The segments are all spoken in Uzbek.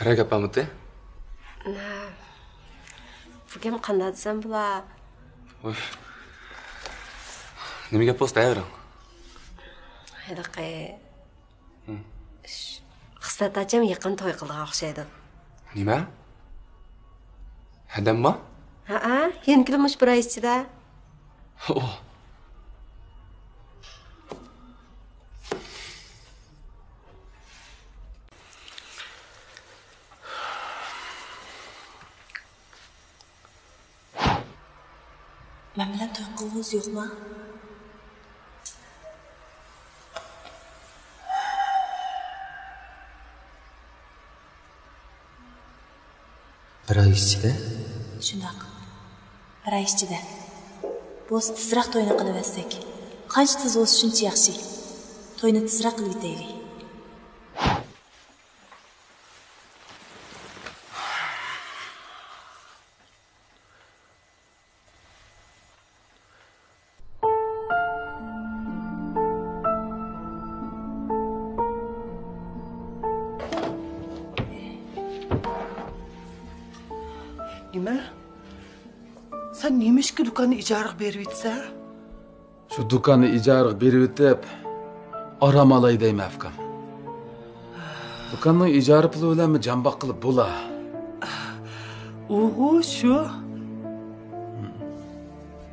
Biror gap bormi-da? Bu gap qanday desam bo'lar? Voy. Nima gap bo'lsa ayring. Hadaqa. Xislat acham yaqin to'y qilgan o'xshaydi. Nima? Hadammi? Ha, yengilmish bir oy ichida. Oh. Men bilan to'y qilg'ingiz yo'qmi? Bir oy ichida? Shundoq. Bir oy ichida. Biz tezroq to'yni qilib olsak, qancha tez bo'lsa shuncha yaxshi. To'yni tezroq qilib bitaylik. Nima? Sen neymiş ki dükkanı ijarık berip etsen? Şu dükkanı ijarık berip etip aram alay deyim afkam. Dükkanın ijarı pulu bilen mi jambak kılıp bula? Oğu şu.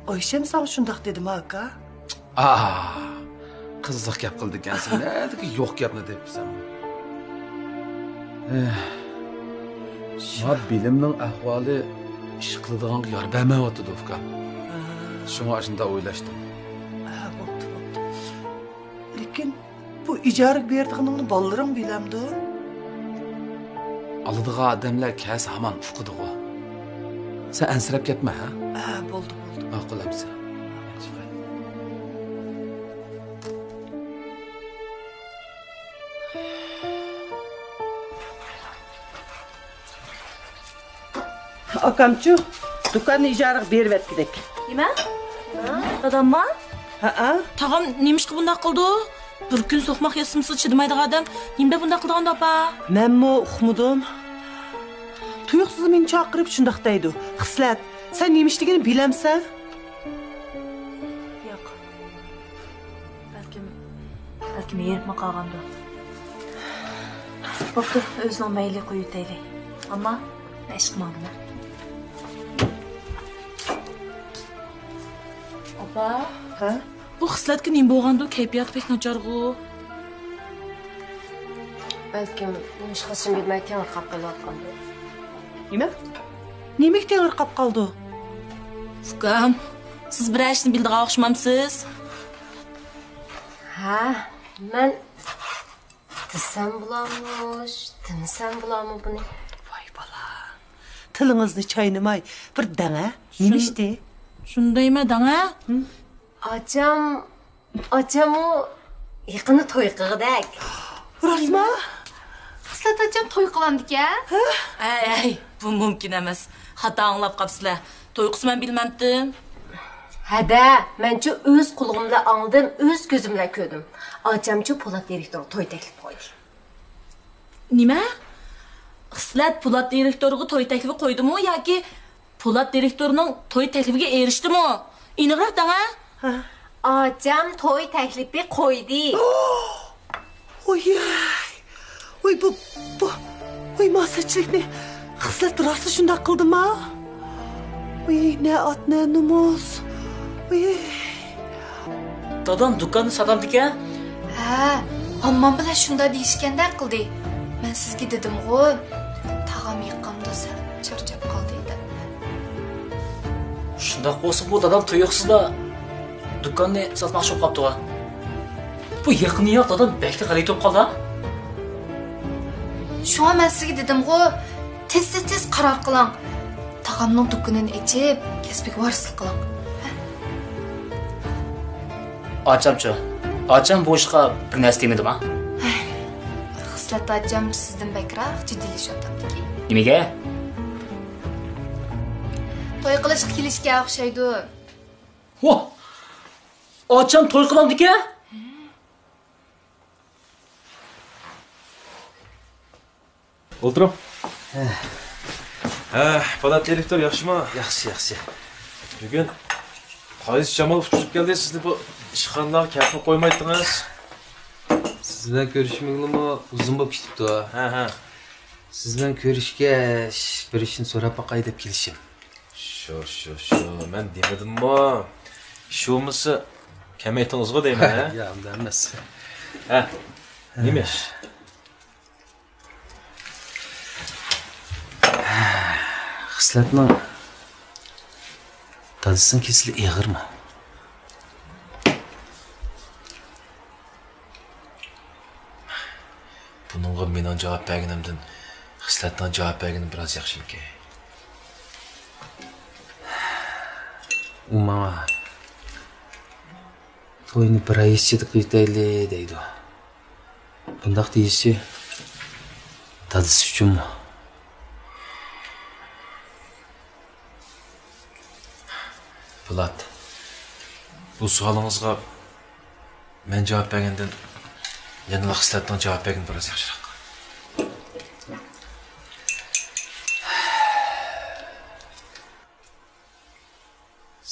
Ayşem sana şundak dedim aka. Kızlık yap kıldı gelsin. Nerede ki yok yap ne deyipsem. Ma bilimnin ahvali iş kılıdığın yar bäme otudu ufkam. Şuna aşında oylaştım. Boptu. Lekin bu ijarık berdiğini ballarım bilemdi. Alıdığı adamlar kes haman ufkudu o. Sen ensirep ketme ha? Boldu. Ma'qulamsan. Akamçı, dükkanı ijarık berip etkidik. Nima? Dadamma? Ha? Tag'am nemish qilib bunday qildi? Bir kun so'qmoq yesimsiz chidamaydigan odam nimda bunday qilgan opa? Men mi uqmadim? Tuyuqsiz meni chaqirib shundoq deydi. Xislat, sen neymişligini bilemsen? Yo'q. Balkim yerib qolgandi. Bo'pti, o'zing mayli qo'yib tayli. Ammo ish qilmadim. Opa, Ha? bu xislatga nima bo'lgandi? Kayfiyat pek nacharg'u. Balkim nima qilishini bilmay tengir qolib qolayotgandir. Nima? Nimek tengir qolib qoldi? Ukam, siz bir ishni bildigan o'xshamamsiz. Ha, men desem bulanmış, demesem bulanmı bunu? Vay bala. Tılınızını çaynamay bir dana. Nimişti? Shundaymi, danga? Acam o yaqini to'y qildik. Rosma? Xislat acham to'y qilgandik-a? Ay, bu mumkin emas. Xato anglab qapsizlar. To'y qilsam bilmamdim. Hada, mençe öz kulağımla anladım, öz gözümle gördüm. Acamçı Polat direktör to'y taklif qo'ydi. Nima? Xislat Polat direktoriga to'y taklifi qo'ydimi yoki Polat direktorining to'y taklifiga erishdimi? Iniqroq danga? Acam to'y taklifi qo'ydi. Oy bu oy masaçılık ne? Xislat rastı şundak kıldı mı? Oy ne at ne numus. Oy. Dadam dükkanı satamdı-ku. Ha, ammam bilan shunda deyishganda qildi. Men sizga dedim-ku, tag'am yiqqanda sal charchab qoldi deb. Shundoq bo'lsa bu dadam tuyuqsizda dükkanni sotmoqchi bo'lib qopti-ku. Bu yaqini yo'q dadam bekli g'alay to'p qoldi. Shunga men sizga dedim-ku, tez qaror qiling. Tag'amning dukkanini ichib, kasbiga varislik qiling. Acam bu ishga bir narsa demedimi? Xislat acham sizdan bakroq jiddiylashyapti. Nimaga? To'y qilishga kelishga o'xshaydi. Voh! Acam to'y qilamdi-ku? O'ltiring. Polat direktor yaxshimi? Yaxshi. Bugun Faiz Jamolov tushib keldi. Sizni bu ishxonalarga kapni qo'ymaydingiz. Siz bilan ko'rishmagimmi uzun bo'lib ketibdi. Ha. Siz bilan ko'rishgach, bir ishni so'rab boqay deb kelishim. Shu. Men demadimmi? Ishimizni kamaytingizmi deyman, ha? Ya, undan emas. Ha. Nima ish? Xislatning tadsin kesili ig'irmi? Buningga mening javob berganimdan Xislatning javob bergani biroz yaxshi ekan. U menga to'yni bir oy ichida qiltayli deydi. Bundaq deyishi tadisi uchunmi? Polat, bu savolingizga men javob bergandan yana Xislatning javob bergani biroz yaxshiroq.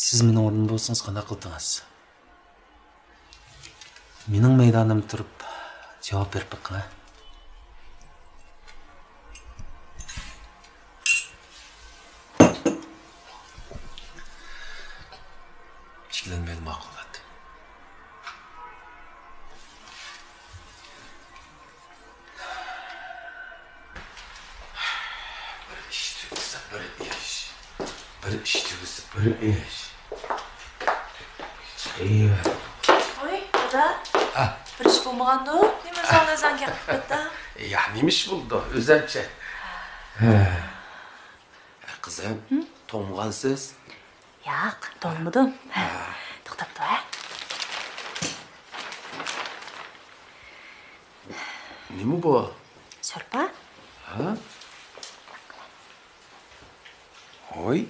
Siz mening o'rnim bo'lsangiz qanday qildingiz? Mening maydonimda turib javob berib boqing. Ikkilanmaydi ma'qulat. Bir ish tugasa bir ish. Bir ish tugasa bir ish. Oy, dada. Bir ish bo'lmagandu. Nima so'ngazan gapda? Ya nima ish bo'ldi? O'zancha. Qizim, to'ng'ansiz? Yo'q, to'lmadim. To'xtab tur, ha? Nima bu? Sharpa? Ha? Oy.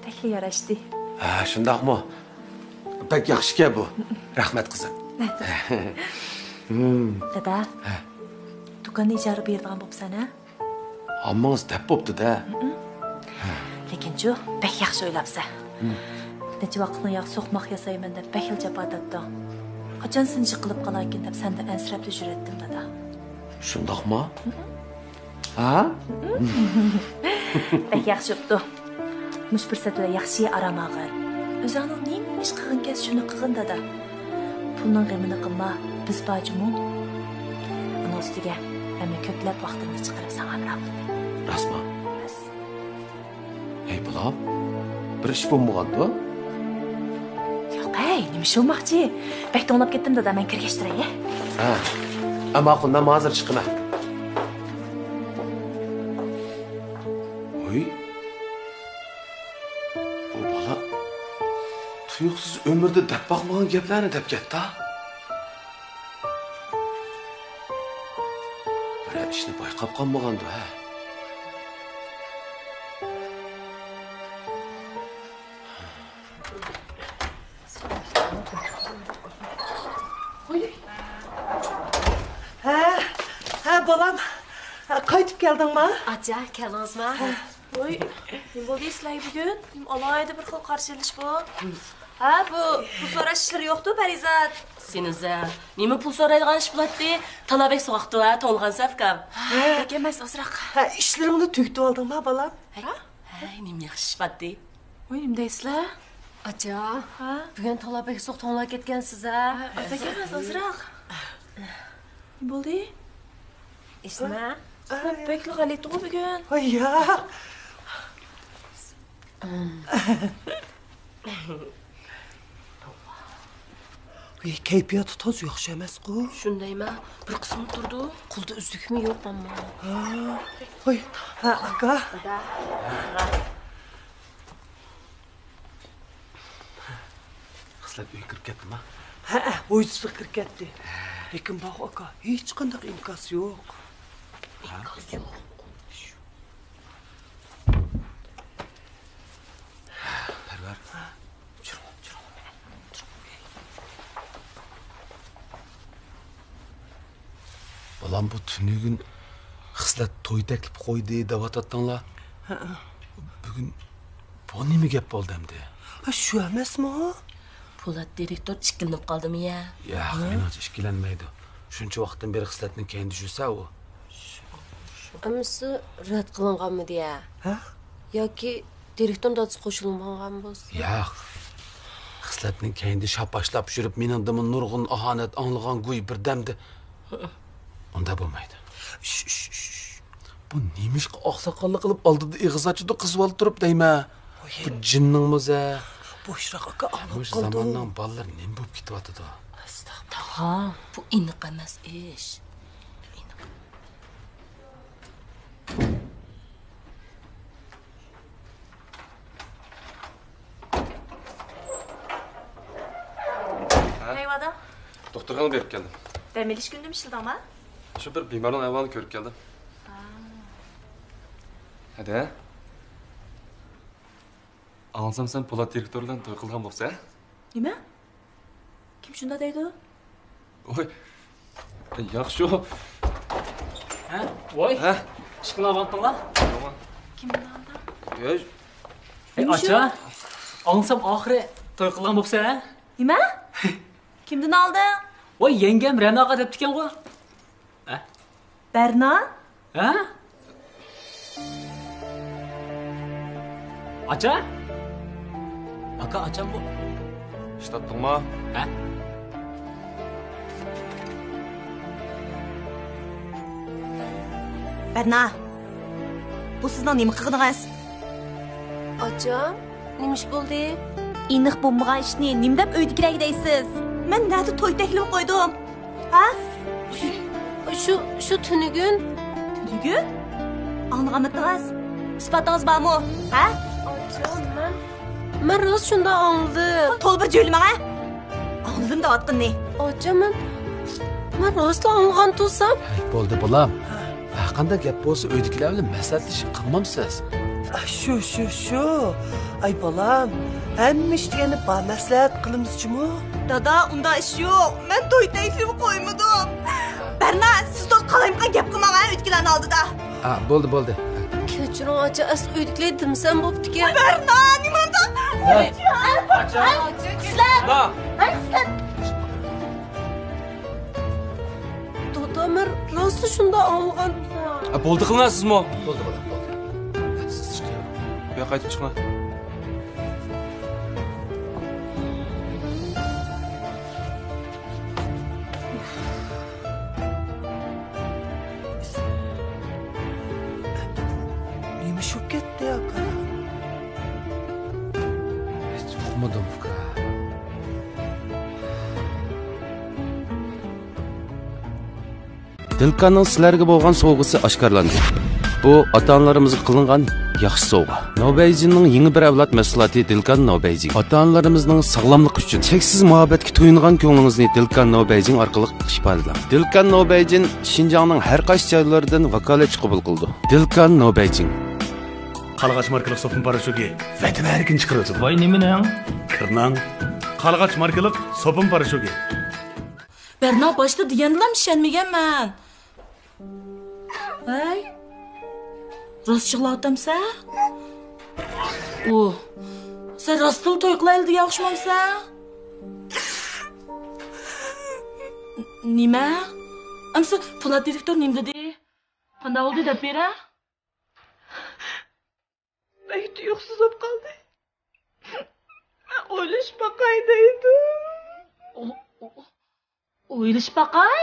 Pekli yarashdi. Ha, shundaqmi? Pek yaxshi bu. Rahmat qizim. Dada. Do'konni ijara beradigan bo'psan-a? Hammangiz deb bo'pti-da. Lekin-chu, pek yaxshi o'ylabsan. Necha vaqtni yoq so'qmoq yasayman deb pek xil javob berdi. Qachon sinchi qilib qolarkin deb sendan ansirab yurdim, dada. Shundaqmi? Ha? Pek yaxshi o'pdi. Mush fursatlar yaxshi aramag'in. O'zingning nima ish qilgan kes shuni qilgin, dada. Pulning g'amini qilma, biz bajmu. Ana ustiga men ko'plab vaqtimni chiqarib sana bilan qildim. Rasman. Hey bulam, bir ish bo'lmagandi-ku? Yo'q, nima ish bo'lmoqchi? Pek to'nglab ketdim, dada, men kirgashtiray. Ha. Ammo qundan hozir chiqaman. Oy. Bu bola tuyuqsiz ömürde deb boqmagan gaplarni deb ketdi. Bir ishni bayqab qolmagandi, ha. Ha balam. Qaytib keldingmi? Acha, keldingizmi? Oy, nima bo'ldi sizlar bugun? Alohida bir xil qarshilish bu. Ha, bu pul so'rash ishlari yo'qdi, Parizat. Senize nima pul so'raydigan ish bo'ladi? Talabek so'qdi va to'lg'an safkam. Yo'q emas, ozroq. Ha, ishlarimni tugitib oldingmi, balam? Nima yaxshi ish bo'ldi? Oy, nima deysizlar? Acha, bugun talabek so'q to'nglab ketgansiz-a? Yo'q emas, ozroq. Nima bo'ldi? Ishma? Bekli g'alati bugun. Oy, ya. Kayfiyati toz yaxshi emas-ku. Shundaymi? Bir qismi turdi. Qulda uzukmi yo'q ammo. Oy, ha, aka. Xislat uy kirib ketdimi? Ha, o'ysiz kirib ketdi. Lekin baq aka, hech qanday imkon yo'q. Imkon yo'q. Ulan bu tünügün xislat to'y taklif qo'ydi devatotdinglar. Bugun bu nima gap bo'ldi endi? Ha, shu emasmi? Po'lat direktor ikkilanib qoldimi ya? Yo'q, menimcha ikkilanmaydi. Shuncha vaqtdan beri xislatning keyin tushsa u. Amisi rad qilinganmi deya? Ha? Yoki direktor dadisi qo'shilmagan bo'lsa? Yo'q. Xislatning keyindi shapashlab yurib, mening dimin nurg'un ahonat anglagan guy birdamda. Unda bo'lmaydi. Bu nemish oqsoqollik qilib oldida ig'iz ochdi qizib olib turib deyma. Bu jinning muza. Bo'shroq aka Bu olib qoldi. zamondan bolalar nima bo'lib ketyapti? Tog'am, bu iniq emas ish. Neyvada? Doktorga berib keldim. Dam elish kunda mishildingmi? Shu bir bemorning ahvolini ko'rib keldim. Hadi. Ansam sen Po'lat direktor bilan to'y qilgan bo'lsa? Nima? Kim shunda deydi? Voy. Yaxshi. Ha? Voy. Ha? Ish qilyaptinglar? Kimni oldi? Yo'q. Acha. Ansam oxiri to'y qilgan bo'lsa? Nima? Kimdan oldi? Voy, yengam Ranoga debdi ekan ku. Ha? Berna? Ha? Acha? Aka, acham bu. Ishlatdingmi? Ha? Berna. Bu sizning nima qilganingiz? Ocham, nima ish bo'ldi? Iniq bo'lmagan ishni nima deb uydagilarga deysiz? Men nada to'y taklif qo'ydim. Ha? Shu tunugun. Bugun? Anlamadingiz? Isbotingiz bormi? Ha? Ocham, men rost shunda anladim. To'lbir jo'ylamaga. Anladim deyotganni. Ocham, men rost anlagan tursam. Bo'ldi bolam. Qanday gap bo'lsa uydagilar bilan maslahatlashib qilmamsiz. Shu. Ay bolam, hamma ish degani ba maslahat qilamizmi? Dada, unda ish yo'q. Men to'y taklif qo'ymadim. Berna, siz to'y qalayimqa gap qilmagan uydagilarning oldida. Ha, bo'ldi. Kechiring, ocha, as uydagilar dimsam bo'pti-ku. Berna, nimanda? Dodamir rost shunda anlagan. Bo'ldi qilmasizmi? Bo'ldi. Siz chiqing. Bu yoqqa qaytib chiqma. Nima shu ketdi aka? Hech uqmadim uka. Dilkanning sizlarga bo'lgan sovg'asi oshkorlandi. Bu ota-onalarimizga qilingan yaxshi sovg'a. Nobayjinning yangi bir avlod mahsuloti Dilkan Nobayjin. Ota-onalarimizning sog'lomligi uchun cheksiz muhabbatga to'yingan ko'nglingizni Dilkan Nobayjin orqali ifodalang. Dilkan Nobayjin Xinjiangning har qaysi joylaridan vakolatchi qabul qildi. Dilkan Nobayjin. Qalğaç markalık sopun paraşoki vətibə erkin çıxırıyorsun. Voy, nimaning? Kırnan. Qalğaç markalık sopun paraşoki. Berna boshda degandilar ishonmaganman. Hey. Rost yig'layapsan? Sen rostdan to'y qilaylik degan o'xshamaysan? Nima? Amsa Po'lat direktor nima dedi? Qanday bo'ldi deb bera? Ben tuyuqsiz bo'lib qoldi. O'lish baqay deydi. O'ylish baqay?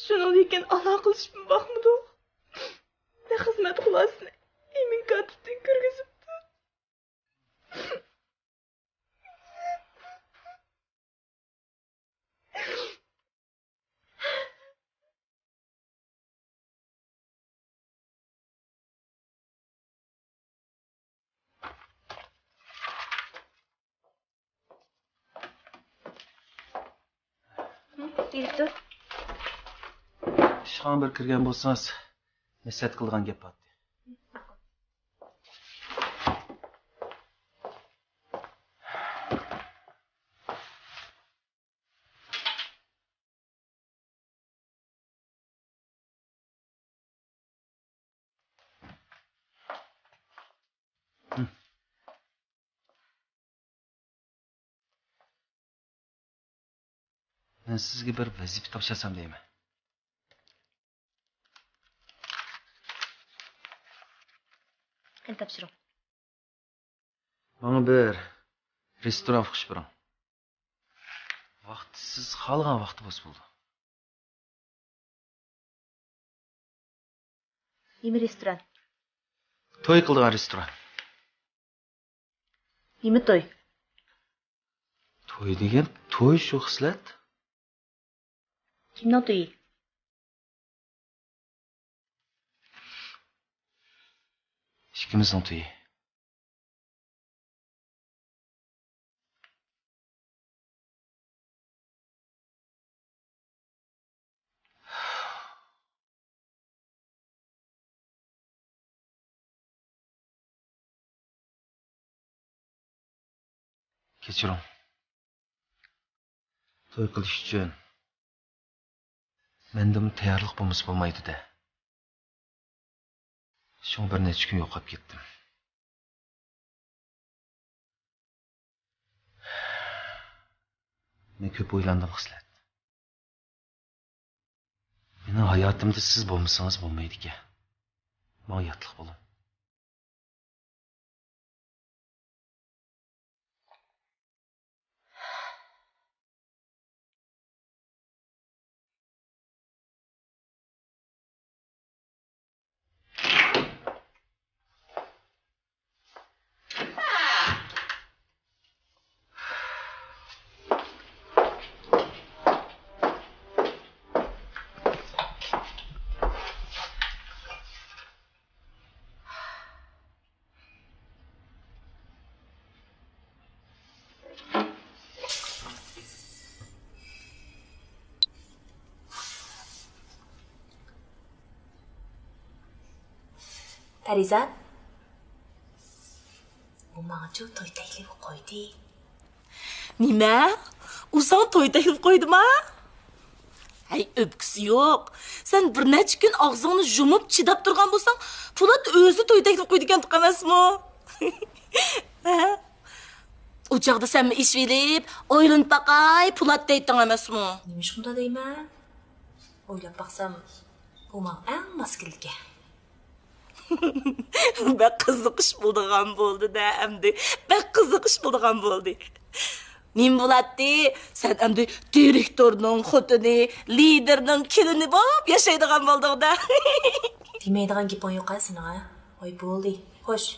Shuni lekin alo qilishim baxmidi. Ne xizmat qilasini Emin katibdan kirgizibdi. Direktor. Ishxona bir kirgan bo'lsangiz, nasihat qilgan gap bor. Men sizga bir vazifa topshirsam deyman. Qani topshiring. Bana bir restoran qilish biring. Vaqt siz xohlagan vaqt bo'lsa bo'ldi. Nima restoran? To'y qiladigan restoran. Nima to'y? To'y degan to'y shu xislat. Kimning to'yi? Ikkimizning to'yi. Kechiring. To'y qilish uchun mendam tayyorlik bo'lmasa bo'lmaydi-da. Shun bir necha kun yo'qolib ketdim. Men ko'p o'ylandim xislat. Mening hayotimda siz bo'lmasangiz bo'lmaydi-ku. Menga yotliq bo'ling. Parizat. Bu menga to'y taklif qo'ydi. Nima? U sen to'y taklif qo'ydimi? Hay, öpkisi yo'q. Sen bir necha kun og'zingni yumib chidab turgan bo'lsang, Po'lat o'zi to'y taklif qo'ydi ekan emasmi? Ha? U chaqda sen ish verib, o'ylanib baqay, Po'lat deytding emasmi? Nima shunda deyman? O'ylab baqsam, bu menga eng maskilga. Bak qiziqish bo'ldigan bo'ldi-da, endi. Bak qiziqish bo'ldigan bo'ldi. Nim bo'ladi, sen endi direktorning xotini, liderning kelini bo'lib yashaydigan bo'lding-da. Demaydigan gaping yo'q sening, ha? Voy bo'ldi. Xo'sh.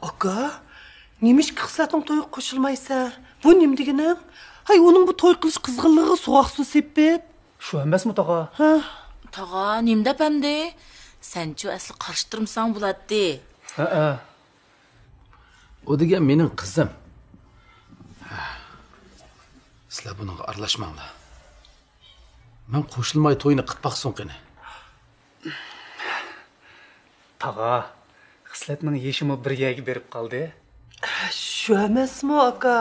Aka, nimish qislatning to'yiga qo'shilmaysan? Bu nim degani? Hay, onun bu to'y qilish qizg'inligi so'roq suv sepib. Shu emasmi tog'a? Ha. Tog'a, nim deb endi? Sen-chu asli qarshtirmsan bo'ladi. Ha. O degan mening qizim. Sizlar bunga aralashmanglar. Men qo'shilmay to'yni qilmoqson qani. Tog'a, xislatning yeshimi bir yaga berib qoldi. Shu emasmi aka?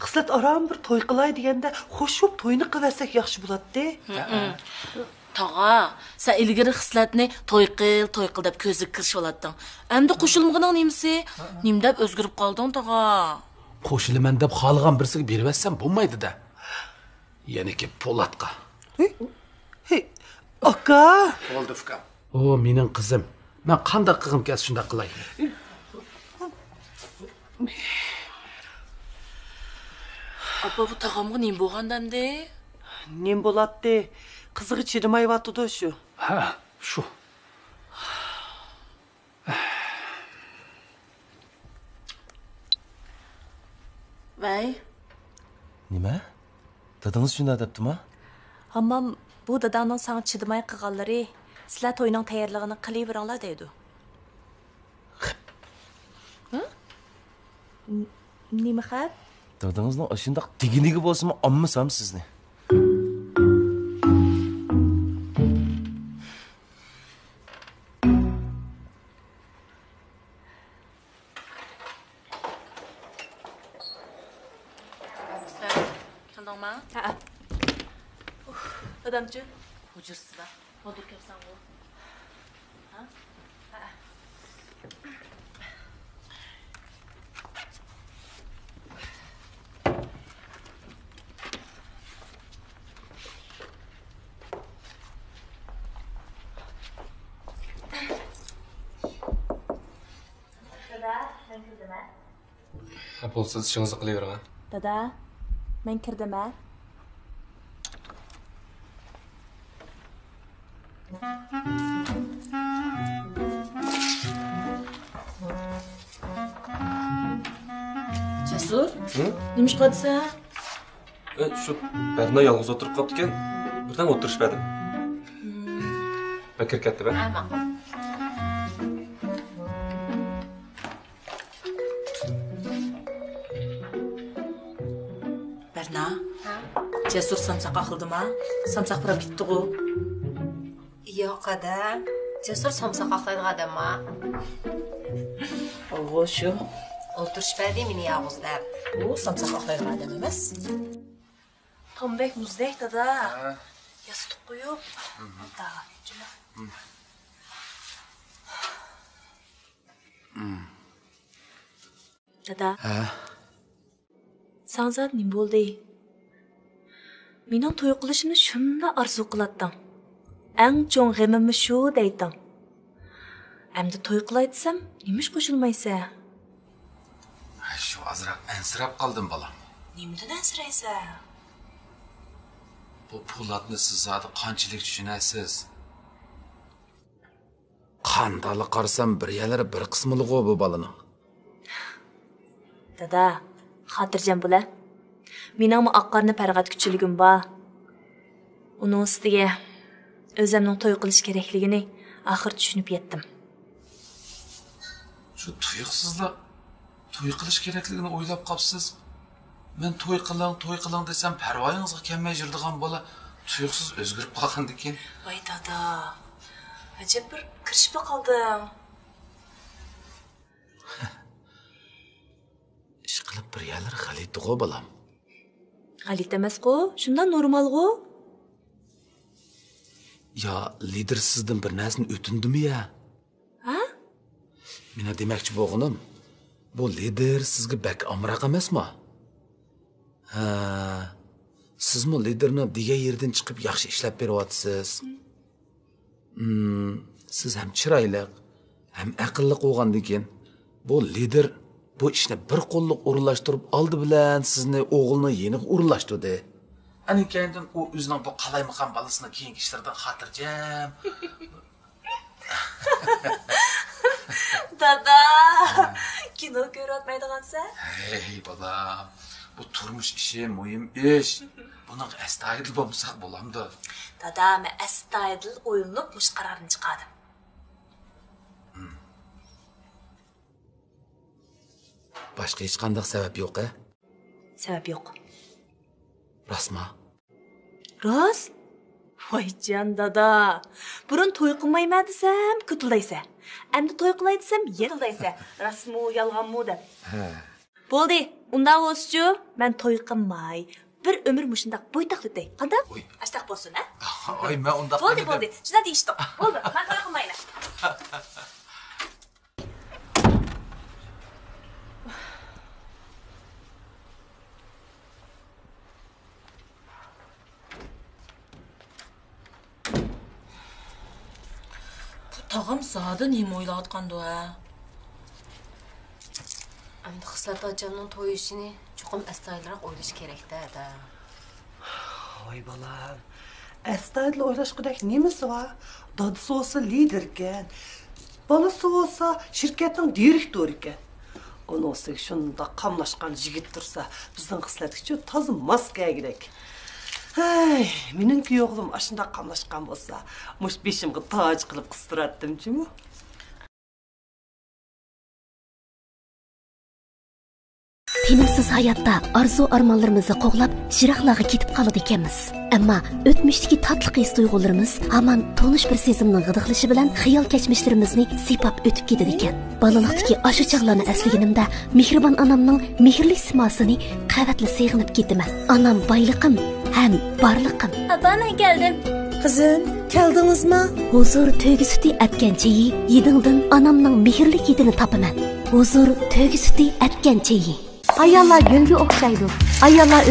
Xislat aram bir to'y qilay deganda xo'shib to'yni qilsak yaxshi bo'ladi. Tog'a, sen ilgari xislatni to'y qil deb ko'zga kirishib olading. Endi qo'shilmagining nimasi? Nim deb o'zgarib qolding, tog'a? Qo'shilaman deb xohlagan birisiga beribsam bo'lmaydi-da. Yaniki Po'latqa. Hey, aka. Bo'ldi ukam. O, mening qizim. Men qanday qilgim kelsa shunday qilay. Apa bu tog'amga nim bo'lgandamdi? Nim bo'ladi? Qizig'i chirimayotdi shu. Ha, shu. Vay. Nima? Dadingiz shunday debdimi? Hammam bu dadangning sana chidamay qilganlari, sizlar to'yning tayyorligini qilaveringlar deydi. Ha? Nima xat? Dadingizning ashundaq teginigi bo'lsa-mi, ammasam sizni. Ha. Dadamchi, hujursiz-da. Modur kelsan bu. Ha? Bo'lsa ishingizni qilavering. Dada, men kirdim-a? Jasur? Nima ish qilyapsan? Shu Barno yolg'iz o'tirib qolibdi ekan, birdan o'tirishmadim. Bakir katta ba. Barno? Jasur samsaq qildimi? Samsaq birab ketdi-ku. Yo'q ada. Jasur somsaq aqlaydigan odamma. O'g'o shu. O'tirishmadi meni yolg'izlab. U samsaq aqlaydigan odam emas. Tombek muzdek dada. Yostiq qo'yib. Dada. Sen zat nima bo'ldi? Mening to'y qilishimni shunda orzu qilatding. Eng cho'ng g'imimni shu deydim. Endi to'y qilay desam, nima ish qo'shilmaysan? Shu azroq ansirab qoldim bolam. Nimadan ansiraysan? Bu Po'latni siz zodi qanchalik tushunasiz? Qandali qarsam bir yalari bir qismilg'o bu bolaning. Dada, xotirjam bo'la. Meningmi oqqarni parg'at kuchiligim bor. Uning ustiga o'zimning to'y qilish kerakligini oxir tushunib yetdim. Shu tuyuqsizlar to'y qilish kerakligini o'ylab qopsiz. Men to'y qiling desam parvoyingizga kelmay yuradigan bola tuyuqsiz o'zgarib qolgandikin. Voy dada, ajab bir kirishib qoldim. Ish qilib bir yalar g'alati-g'o bolam. G'alati emas-ku, shundan normalg'u. Ya lider sizdan bir narsani o'tindimi ya? Ha? Mena demoqchi bo'lganim, bu lider sizga bak amroq emasmi? Ha. Sizmi liderni degan yerdan chiqib yaxshi ishlab beryapsiz. Siz ham chiroyli, ham aqlli bo'lgandikin, bu lider bu ishni bir qo'lliq o'rinlashtirib oldi bilan sizni o'g'ilni yeniq o'rinlashtirdi. Ani kendin o o'zining bu qalaymaqan balasini keyingi ishlardan xotirjam. Dada, kino ko'rmaydigansan? Hey bolam, bu turmush ishi muhim ish. Buni astoydil bo'lmasak bo'lamdi. Dada, men astoydil o'yinib mush qarorni chiqardim. Boshqa hech qanday sabab yo'q-a? Sabab yo'q. Rasma. Ras? Voy jan dada. Burun to'y qilmayman desam, kutulaysan. Endi to'y qilay desam, yerilaysan. Rasmu, yolg'onmu deb. Ha. Bo'ldi, unda o'schu, men to'y qilmay, bir umr mushundaq bo'ytaq o'tay. Qanday? Ashtaq bo'lsin, ha? Oy, men undaq. Bo'ldi. Shunday deyishdim. Bo'ldi, men to'y qilmayman. Tağım zada nima o'ylayotgandi-a? Endi Xislat acamning to'y ishini cho'qim astoydilroq o'ylash kerak-da. Voy bolam. Astoydil o'ylashqidek nimasi bor? Dadasi olsa lider ekan. Bolasi olsa shirkatning direktori ekan. Uni olsa shunda qamlashgan yigit tursa, bizning Xislatga toza maska kerak. Hey, meningki o'g'lim ashunda qamlashgan bo'lsa, mush beshimga toj qilib qistirardim-chi-mu? Tinimsiz hayotda arzu-armonlarimizni qo'g'lab, jiroqlarga ketib qoladi ekanmiz. Ammo o'tmishdagi tatli his tuyg'ularimiz hamon tonish bir sezimning g'idiqlishi bilan xayol kechmishlarimizni sipab o'tib ketadi ekan. Bolalikdagi ashu chaqlarni eslaganimda mehribon onamning mehrli simosini qavatli seg'inib ketaman. Onam boyliqim ham borliqim. Apa, men keldim. Qizim, Keldingizmi? Huzur tögü sütü etken çeyi, yedingdin anamның mehirlik yedini tapaman. Huzur tögü sütü etken çeyi. Ayollar gülgü o'xshaydi. Ayollar